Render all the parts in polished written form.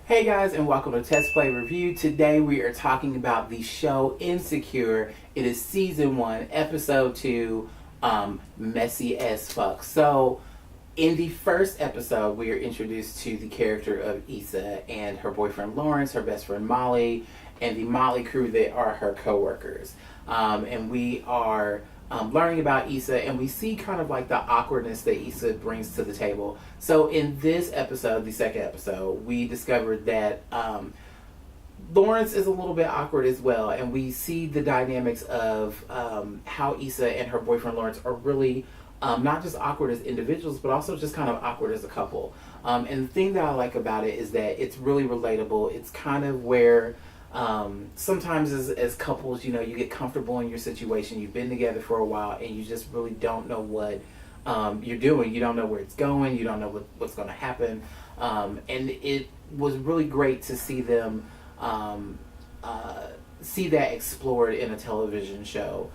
Hey guys, and welcome to Test Play Review. Today we are talking about the show Insecure. It is season 1, episode 2, Messy as Fuck. So, in the first episode, we are introduced to the character of Issa and her boyfriend Lawrence, her best friend Molly, and the Molly crew that are her co-workers. And we are learning about Issa, and we see kind of like the awkwardness that Issa brings to the table. So in this episode, the second episode, we discovered that Lawrence is a little bit awkward as well, and we see the dynamics of how Issa and her boyfriend Lawrence are really not just awkward as individuals, but also just kind of awkward as a couple. And the thing that I like about it is that it's really relatable. It's kind of where sometimes as couples, you know, you get comfortable in your situation. You've been together for a while and you just really don't know what you're doing. You don't know where it's going. You don't know what's going to happen. And it was really great to see them see that explored in a television show,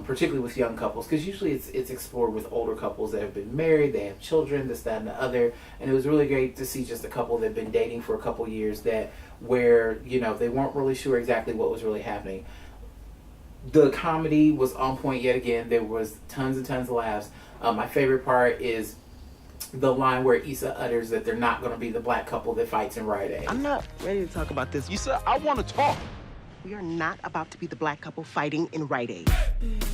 particularly with young couples, because usually it's explored with older couples that have been married, they have children, this, that, and the other. And it was really great to see just a couple that have been dating for a couple years where, you know, they weren't really sure exactly what was really happening. The comedy was on point yet again. There was tons and tons of laughs. My favorite part is the line where Issa utters that they're not going to be the black couple that fights in Rite Aid. I'm not ready to talk about this. Issa, I want to talk. We are not about to be the black couple fighting in Rite Aid.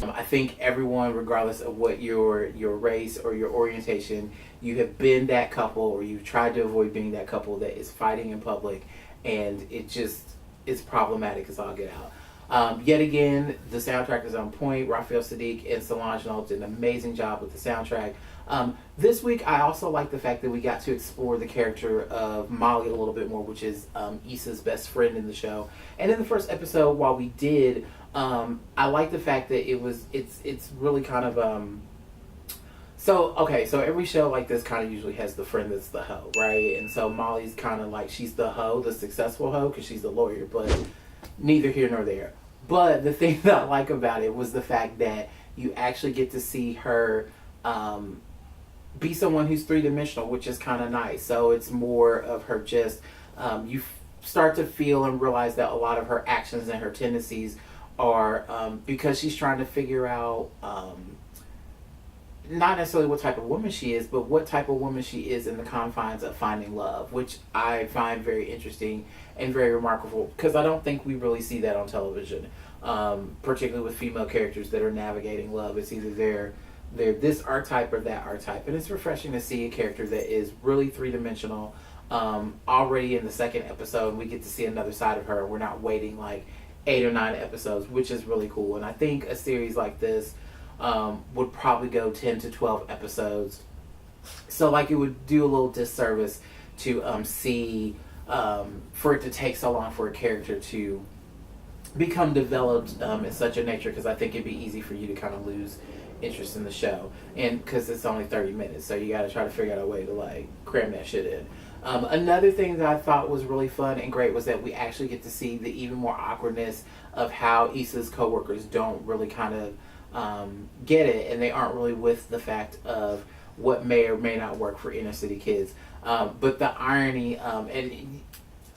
I think everyone, regardless of what your race or your orientation, you have been that couple or you've tried to avoid being that couple that is fighting in public, and it just is problematic as all get out. Yet again, the soundtrack is on point. Raphael Sadiq and Solange Knowles did an amazing job with the soundtrack. This week, I also like the fact that we got to explore the character of Molly a little bit more, which is Issa's best friend in the show. And in the first episode, while we did, I like the fact that it's really kind of so every show like this kind of usually has the friend that's the hoe, right? And so Molly's kind of like, she's the hoe, the successful hoe, because she's the lawyer, but neither here nor there. But the thing that I like about it was the fact that you actually get to see her be someone who's three-dimensional, which is kind of nice. So it's more of her just, you start to feel and realize that a lot of her actions and her tendencies are because she's trying to figure out not necessarily what type of woman she is, but what type of woman she is in the confines of finding love, which I find very interesting and very remarkable, because I don't think we really see that on television, particularly with female characters that are navigating love. It's either they're this archetype or that archetype, and it's refreshing to see a character that is really three-dimensional. Already in the second episode, we get to see another side of her. We're not waiting like 8 or 9 episodes, which is really cool. And I think a series like this would probably go 10 to 12 episodes. So like it would do a little disservice to see for it to take so long for a character to become developed in such a nature, because I think it'd be easy for you to kind of lose interest in the show, and because it's only 30 minutes, so you got to try to figure out a way to like cram that shit in. Another thing that I thought was really fun and great was that we actually get to see the even more awkwardness of how Issa's co-workers don't really kind of get it, and they aren't really with the fact of what may or may not work for inner city kids. But the irony, and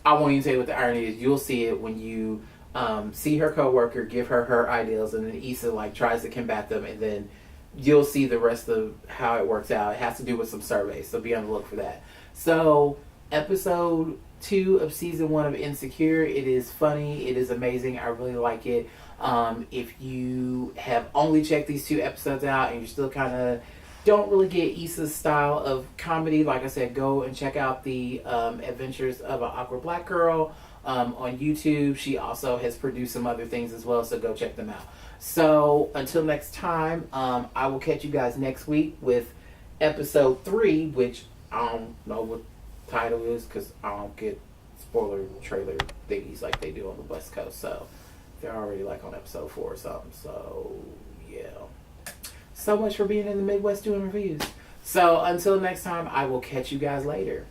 I won't even say what the irony is, you'll see it when you see her co-worker give her ideals, and then Issa like tries to combat them, and then you'll see the rest of how it works out. It has to do with some surveys, so be on the look for that. So episode 2 of season 1 of Insecure, it is funny, it is amazing, I really like it. If you have only checked these 2 episodes out and you're still kind of don't really get Issa's style of comedy, like I said, go and check out the Adventures of an Awkward Black Girl on YouTube. She also has produced some other things as well, so go check them out. So until next time, I will catch you guys next week with episode 3, which I don't know what title is because I don't get spoiler trailer thingies like they do on the West Coast. So they're already like on episode 4 or something. So yeah. So much for being in the Midwest doing reviews. So until next time, I will catch you guys later.